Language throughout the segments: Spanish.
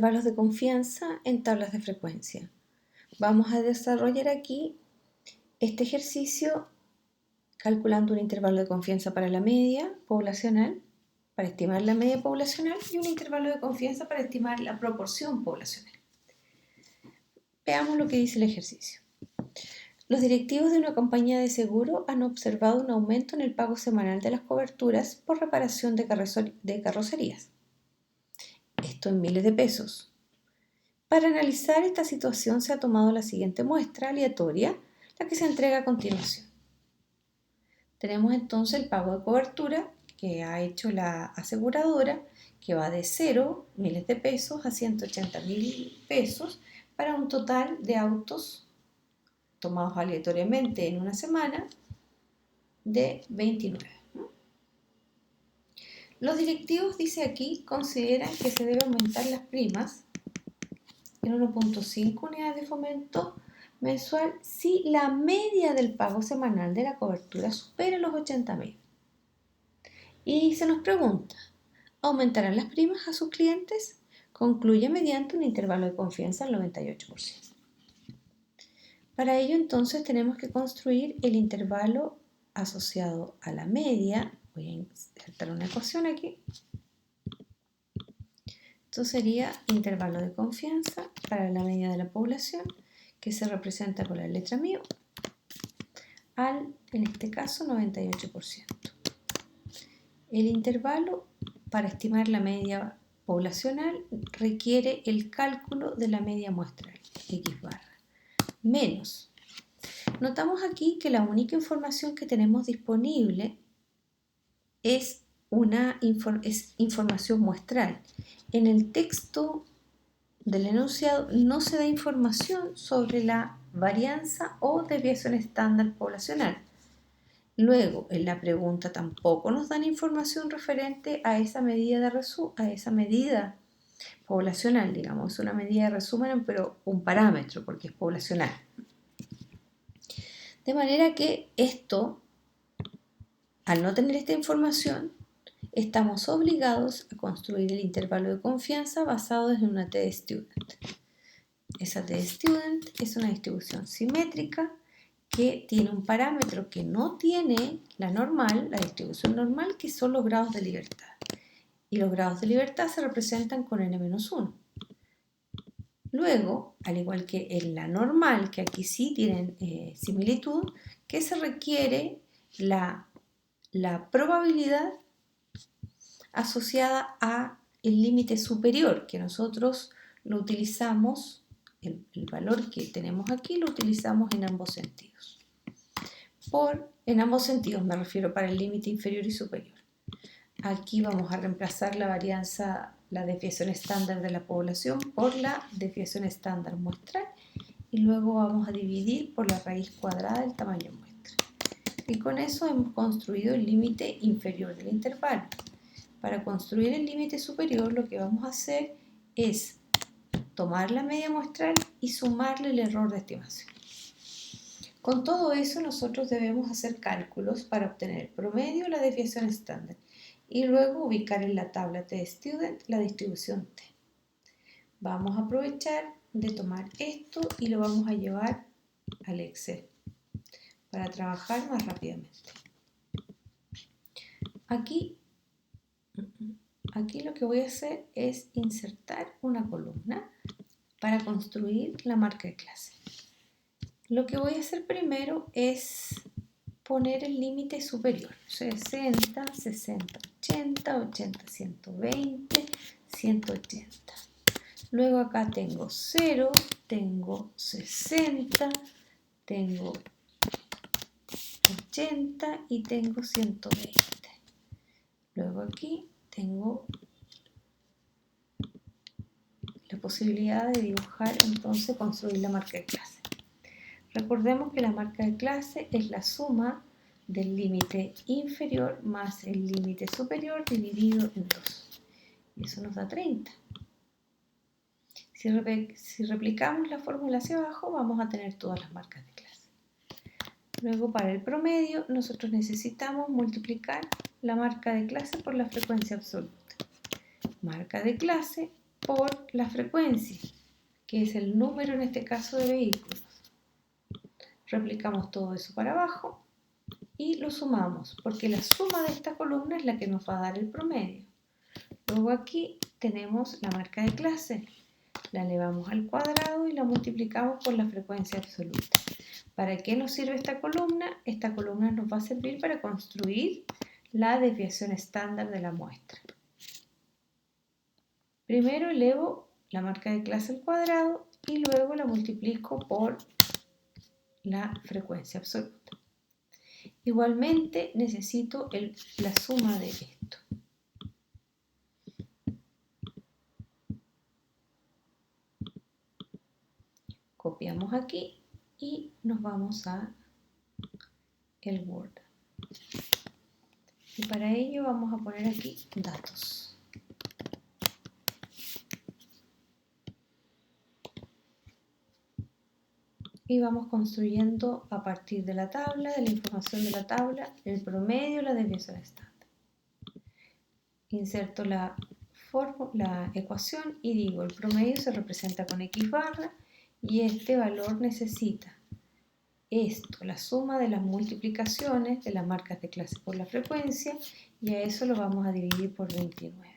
Intervalos de confianza en tablas de frecuencia. Vamos a desarrollar aquí este ejercicio calculando un intervalo de confianza para la media poblacional, para estimar la media poblacional, y un intervalo de confianza para estimar la proporción poblacional. Veamos lo que dice el ejercicio. Los directivos de una compañía de seguro han observado un aumento en el pago semanal de las coberturas por reparación de carrocerías. Esto en miles de pesos. Para analizar esta situación se ha tomado la siguiente muestra aleatoria, la que se entrega a continuación. Tenemos entonces el pago de cobertura que ha hecho la aseguradora, que va de 0, miles de pesos, a 180.000 pesos, para un total de autos tomados aleatoriamente en una semana de 29. Los directivos, dice aquí, consideran que se debe aumentar las primas en 1.5 unidades de fomento mensual si la media del pago semanal de la cobertura supera los 80.000. Y se nos pregunta, ¿aumentarán las primas a sus clientes? Concluye mediante un intervalo de confianza del 98%. Para ello entonces tenemos que construir el intervalo asociado a la media. Voy a insertar una ecuación aquí. Esto sería intervalo de confianza para la media de la población, que se representa con la letra μ, en este caso, 98%. El intervalo para estimar la media poblacional requiere el cálculo de la media muestral, x barra, menos. Notamos aquí que la única información que tenemos disponible es información muestral. En el texto del enunciado no se da información sobre la varianza o desviación estándar poblacional. Luego, en la pregunta tampoco nos dan información referente a esa medida poblacional, digamos, es una medida de resumen, pero un parámetro porque es poblacional. De manera que esto, al no tener esta información, estamos obligados a construir el intervalo de confianza basado en una T-Student. Esa T-Student es una distribución simétrica que tiene un parámetro que no tiene la normal, la distribución normal, que son los grados de libertad. Y los grados de libertad se representan con n-1. Luego, al igual que en la normal, que aquí sí tienen similitud, que se requiere la probabilidad asociada a el límite superior, que nosotros lo utilizamos, el valor que tenemos aquí lo utilizamos en ambos sentidos. En ambos sentidos me refiero para el límite inferior y superior. Aquí vamos a reemplazar la varianza, la desviación estándar de la población por la desviación estándar muestral y luego vamos a dividir por la raíz cuadrada del tamaño muestra. Y con eso hemos construido el límite inferior del intervalo. Para construir el límite superior lo que vamos a hacer es tomar la media muestral y sumarle el error de estimación. Con todo eso nosotros debemos hacer cálculos para obtener el promedio y la desviación estándar y luego ubicar en la tabla T-Student la distribución T. Vamos a aprovechar de tomar esto y lo vamos a llevar al Excel para trabajar más rápidamente. Aquí lo que voy a hacer es insertar una columna para construir la marca de clase. Lo que voy a hacer primero es poner el límite superior, 60, 60, 80, 80, 120, 180. Luego acá tengo 0, tengo 60, tengo 80 y tengo 120. Luego aquí tengo la posibilidad de dibujar, entonces construir la marca de clase. Recordemos que la marca de clase es la suma del límite inferior más el límite superior dividido en 2. Y eso nos da 30. Si replicamos la fórmula hacia abajo, vamos a tener todas las marcas de clase. Luego, para el promedio, nosotros necesitamos multiplicar la marca de clase por la frecuencia absoluta. Marca de clase por la frecuencia, que es el número en este caso de vehículos. Replicamos todo eso para abajo y lo sumamos, porque la suma de esta columna es la que nos va a dar el promedio. Luego aquí tenemos la marca de clase. La elevamos al cuadrado y la multiplicamos por la frecuencia absoluta. ¿Para qué nos sirve esta columna? Esta columna nos va a servir para construir la desviación estándar de la muestra. Primero elevo la marca de clase al cuadrado y luego la multiplico por la frecuencia absoluta. Igualmente necesito la suma de esto. Copiamos aquí y nos vamos a el Word. Y para ello vamos a poner aquí datos. Y vamos construyendo a partir de la tabla, de la información de la tabla, el promedio, la desviación estándar. Inserto la ecuación y digo, el promedio se representa con X barra y este valor necesita esto, la suma de las multiplicaciones de las marcas de clase por la frecuencia, y a eso lo vamos a dividir por 29.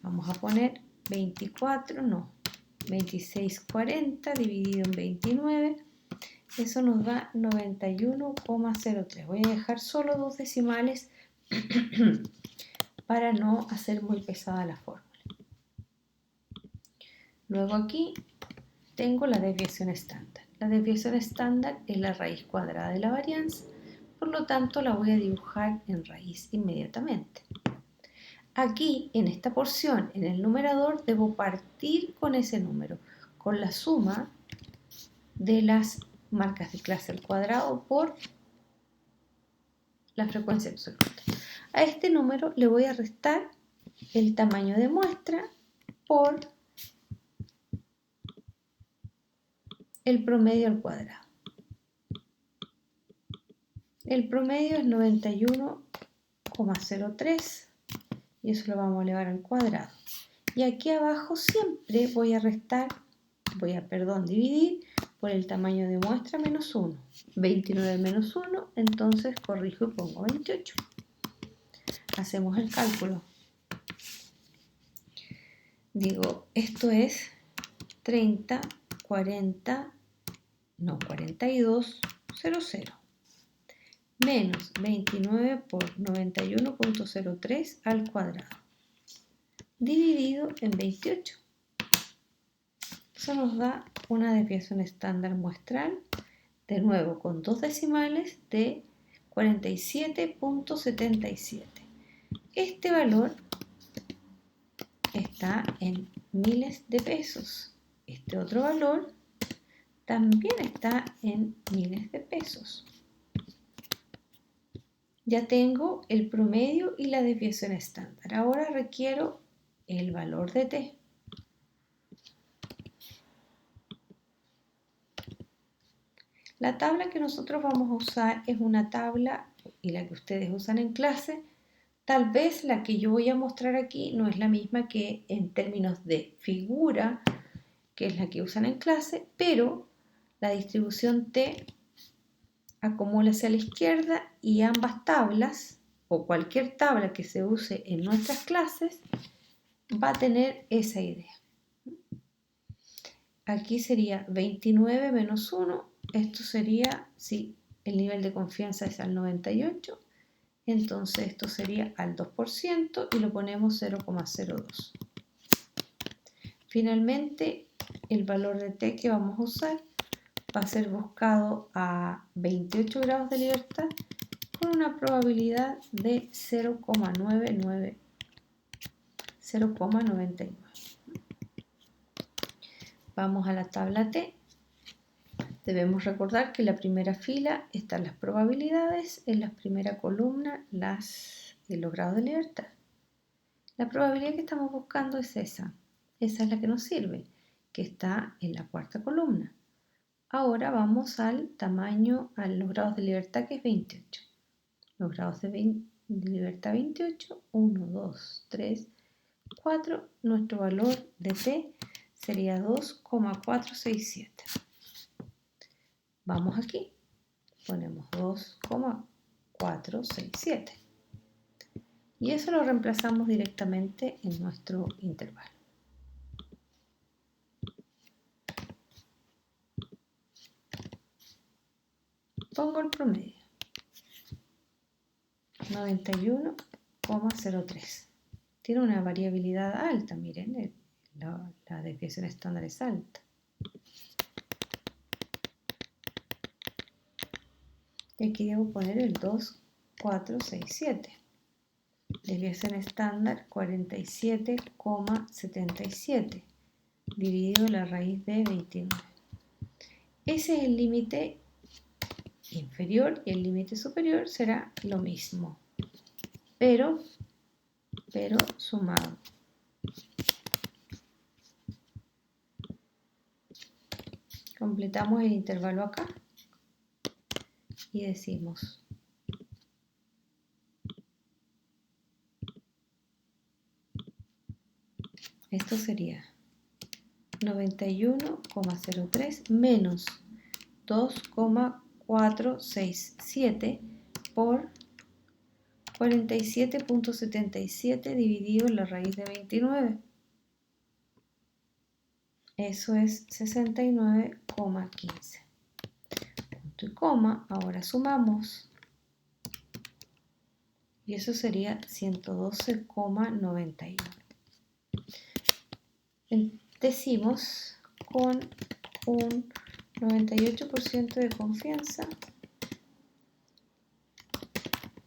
Vamos a poner 2640 dividido en 29, eso nos da 91,03. Voy a dejar solo dos decimales para no hacer muy pesada la fórmula. Luego aquí tengo la desviación estándar. La desviación estándar es la raíz cuadrada de la varianza, por lo tanto la voy a dibujar en raíz inmediatamente. Aquí, en esta porción, en el numerador, debo partir con ese número, con la suma de las marcas de clase al cuadrado por la frecuencia absoluta. A este número le voy a restar el tamaño de muestra por el promedio al cuadrado. El promedio es 91,03 y eso lo vamos a elevar al cuadrado. Y aquí abajo siempre voy a dividir por el tamaño de muestra menos 1. 29 menos 1, entonces corrijo y pongo 28. Hacemos el cálculo. Digo, esto es 42,00 menos 29 por 91,03 al cuadrado dividido en 28. Eso nos da una desviación estándar muestral, de nuevo con dos decimales, de 47,77. Este valor está en miles de pesos. Este otro valor también está en miles de pesos. Ya tengo el promedio y la desviación estándar. Ahora requiero el valor de t. La tabla que nosotros vamos a usar es una tabla, y la que ustedes usan en clase. Tal vez la que yo voy a mostrar aquí no es la misma que en términos de figura, que es la que usan en clase, pero la distribución t acumula hacia la izquierda y ambas tablas, o cualquier tabla que se use en nuestras clases, va a tener esa idea. Aquí sería 29 menos 1, esto sería, si el nivel de confianza es al 98, entonces esto sería al 2% y lo ponemos 0,02. Finalmente, el valor de t que vamos a usar va a ser buscado a 28 grados de libertad con una probabilidad de 0,99. Vamos a la tabla T. Debemos recordar que en la primera fila están las probabilidades, en la primera columna los grados de libertad. La probabilidad que estamos buscando es esa es la que nos sirve, que está en la cuarta columna. Ahora vamos al tamaño, a los grados de libertad, que es 28. Los grados de libertad 28, 1, 2, 3, 4, nuestro valor de P sería 2,467. Vamos aquí, ponemos 2,467 y eso lo reemplazamos directamente en nuestro intervalo. Pongo el promedio, 91,03. Tiene una variabilidad alta, miren, la desviación estándar es alta. Y aquí debo poner el 2,467. Desviación estándar 47,77 dividido la raíz de 29. Ese es el límite inferior y el límite superior será lo mismo, pero sumado. Completamos el intervalo acá y decimos esto sería 91,03 menos 2,467 por 47,77 dividido en la raíz de 29. Eso es 69,15. Punto y coma, ahora sumamos. Y eso sería 112,91. Decimos con un 98% de confianza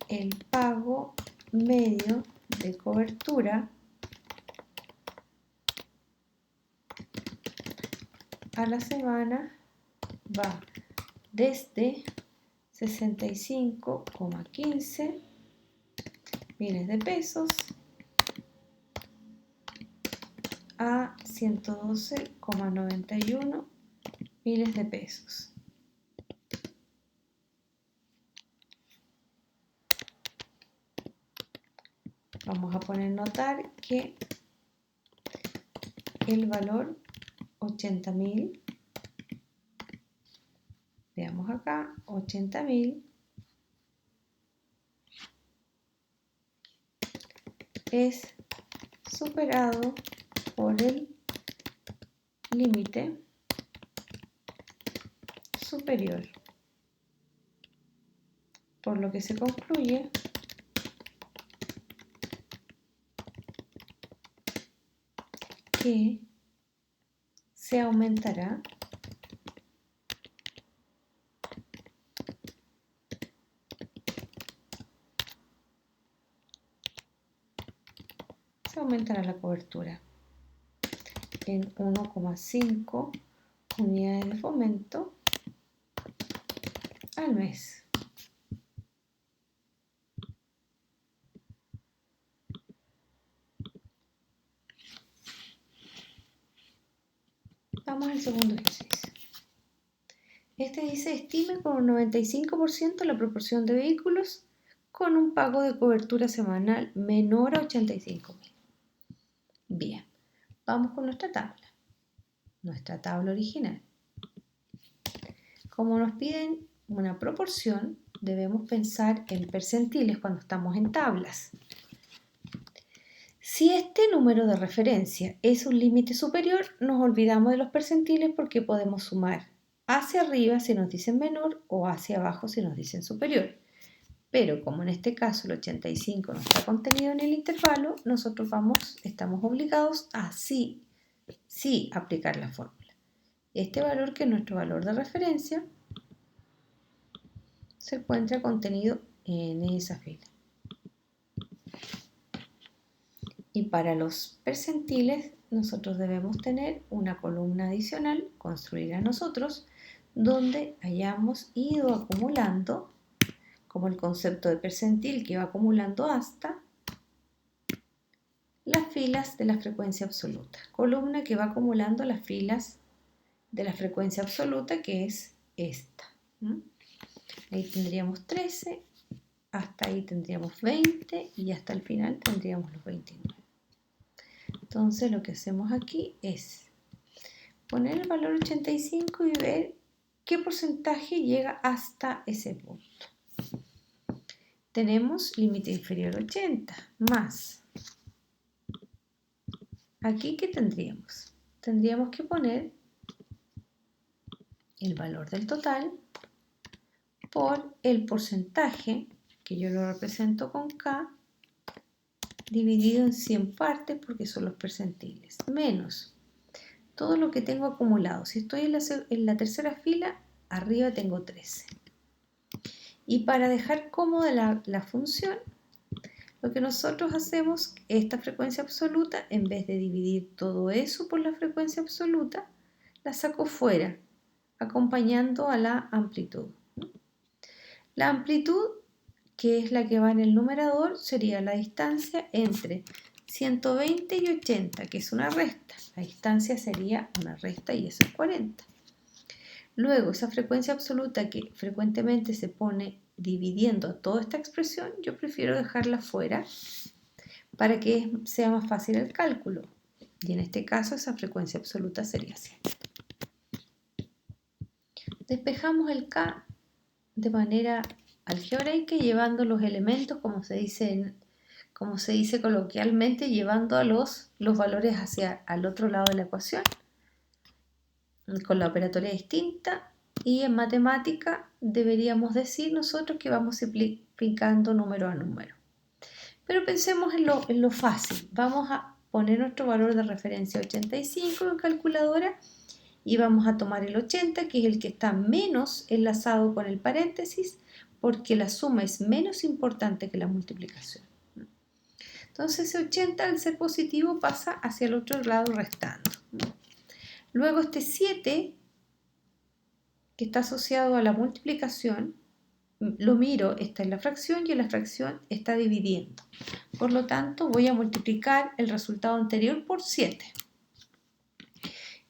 el pago medio de cobertura a la semana va desde 65,15 miles de pesos a 112,91 miles de pesos. Vamos a poner notar que el valor 80.000, veamos acá, 80.000 es superado por el límite superior, por lo que se concluye que se aumentará la cobertura en 1,5 unidades de fomento al mes. Vamos al segundo ejercicio. Este dice, estime con un 95% la proporción de vehículos con un pago de cobertura semanal menor a 85.000. Bien, vamos con nuestra tabla original. Como nos piden una proporción, debemos pensar en percentiles cuando estamos en tablas. Si este número de referencia es un límite superior, nos olvidamos de los percentiles porque podemos sumar hacia arriba si nos dicen menor o hacia abajo si nos dicen superior. Pero como en este caso el 85 no está contenido en el intervalo, nosotros estamos obligados a sí aplicar la fórmula. Este valor, que es nuestro valor de referencia, se encuentra contenido en esa fila. Y para los percentiles nosotros debemos tener una columna adicional construida nosotros donde hayamos ido acumulando, como el concepto de percentil que va acumulando hasta las filas de la frecuencia absoluta. Columna que va acumulando las filas de la frecuencia absoluta, que es esta. Ahí tendríamos 13, hasta ahí tendríamos 20 y hasta el final tendríamos los 29. Entonces lo que hacemos aquí es poner el valor 85 y ver qué porcentaje llega hasta ese punto. Tenemos límite inferior a 80 más. Aquí, ¿qué tendríamos? Tendríamos que poner el valor del total por el porcentaje, que yo lo represento con K, dividido en 100 partes porque son los percentiles, menos todo lo que tengo acumulado. Si estoy en la tercera fila, arriba tengo 13. Y para dejar cómoda la función, lo que nosotros hacemos, esta frecuencia absoluta, en vez de dividir todo eso por la frecuencia absoluta, la saco fuera, acompañando a la amplitud. La amplitud, que es la que va en el numerador, sería la distancia entre 120 y 80, que es una resta. La distancia sería una resta y eso es 40. Luego, esa frecuencia absoluta que frecuentemente se pone dividiendo toda esta expresión, yo prefiero dejarla fuera para que sea más fácil el cálculo. Y en este caso, esa frecuencia absoluta sería 100. Despejamos el K de manera algebraica llevando los elementos, como se dice coloquialmente, llevando a los valores hacia al otro lado de la ecuación, con la operatoria distinta, y en matemática deberíamos decir nosotros que vamos simplificando número a número. Pero pensemos en lo fácil. Vamos a poner nuestro valor de referencia 85 en calculadora y vamos a tomar el 80, que es el que está menos enlazado con el paréntesis, porque la suma es menos importante que la multiplicación. Entonces ese 80 al ser positivo pasa hacia el otro lado restando. Luego este 7, que está asociado a la multiplicación, lo miro, está en la fracción y en la fracción está dividiendo. Por lo tanto, voy a multiplicar el resultado anterior por 7.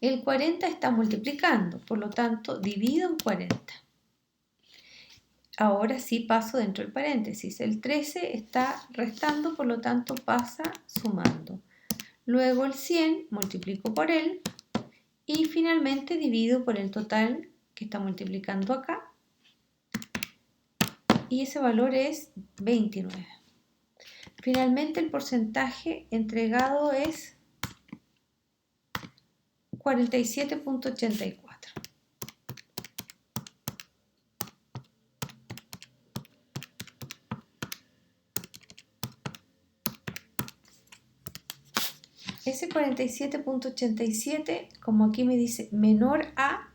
El 40 está multiplicando, por lo tanto, divido en 40. Ahora sí paso dentro del paréntesis. El 13 está restando, por lo tanto, pasa sumando. Luego el 100 multiplico por él y finalmente divido por el total que está multiplicando acá. Y ese valor es 29. Finalmente el porcentaje entregado es 47.84. Ese 47.87, como aquí me dice menor a,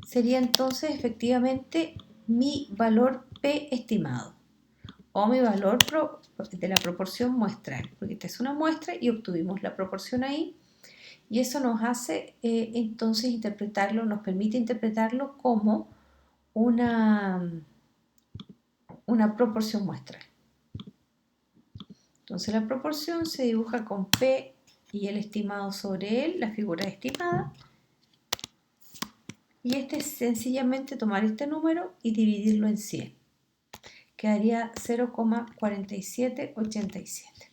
sería entonces efectivamente mi valor P estimado o mi valor de la proporción muestral, porque esta es una muestra y obtuvimos la proporción ahí, y eso nos hace entonces interpretarlo, nos permite interpretarlo como una proporción muestral. Entonces la proporción se dibuja con P y el estimado sobre él, la figura estimada, y este es sencillamente tomar este número y dividirlo en 100. Quedaría 0,4787.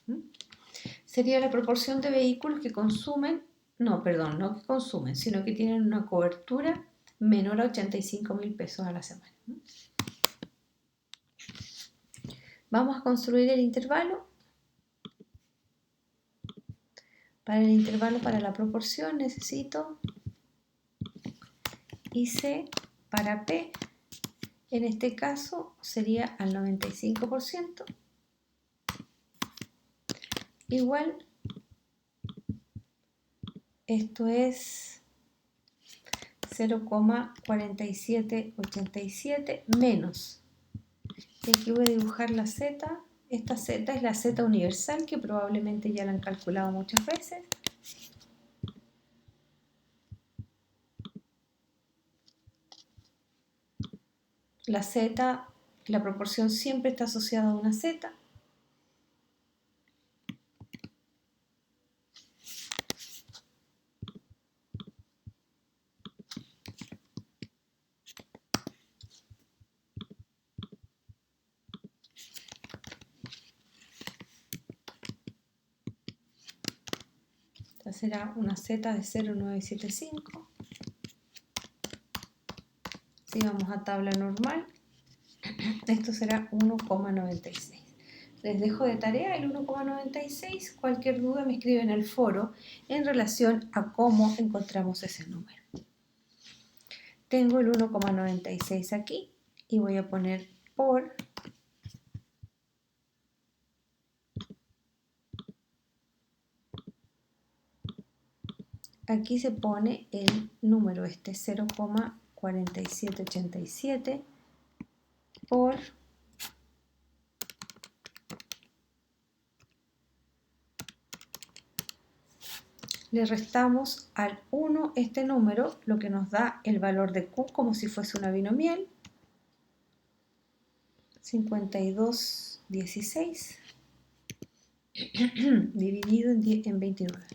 Sería la proporción de vehículos que consumen, no que consumen, sino que tienen una cobertura menor a 85.000 pesos a la semana. Vamos a construir el intervalo. Para el intervalo para la proporción necesito IC para P. En este caso sería al 95%, igual, esto es 0,4787 menos, y aquí voy a dibujar la Z. Esta Z es la Z universal, que probablemente ya la han calculado muchas veces. La Z, la proporción siempre está asociada a una Z. será una Z de 0,975. Si vamos a tabla normal, esto será 1,96. Les dejo de tarea el 1,96. Cualquier duda me escriben en el foro en relación a cómo encontramos ese número. Tengo el 1,96 aquí y voy a poner por aquí se pone el número 0,4787 por le restamos al 1 este número, lo que nos da el valor de Q como si fuese una binomial, 5216 dividido en 29.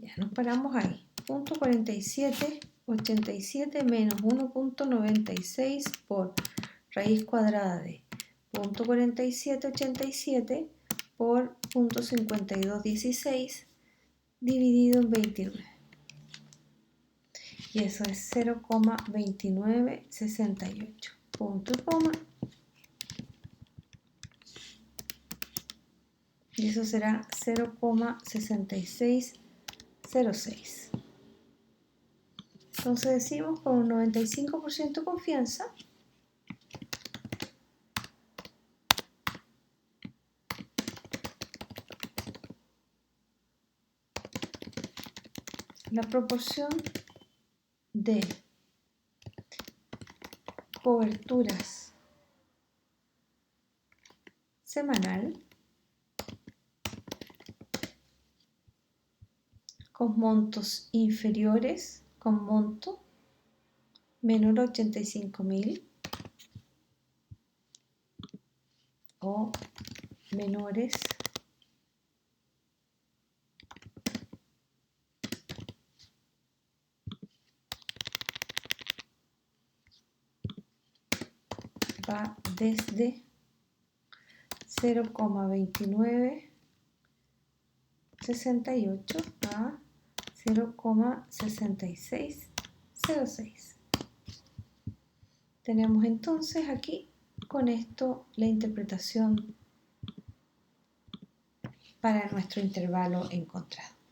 Ya nos paramos ahí. Punto 4787 menos 1,96 por raíz cuadrada de punto 4787 por punto 5216 dividido en 29. Y eso es 0,2968. Punto y coma. Y eso será 0,6606. Entonces decimos con un 95% de confianza la proporción de coberturas semanal con montos inferiores con monto menor a 85.000 o menores va desde 0,2968 a 0,6606. Tenemos entonces aquí con esto la interpretación para nuestro intervalo encontrado.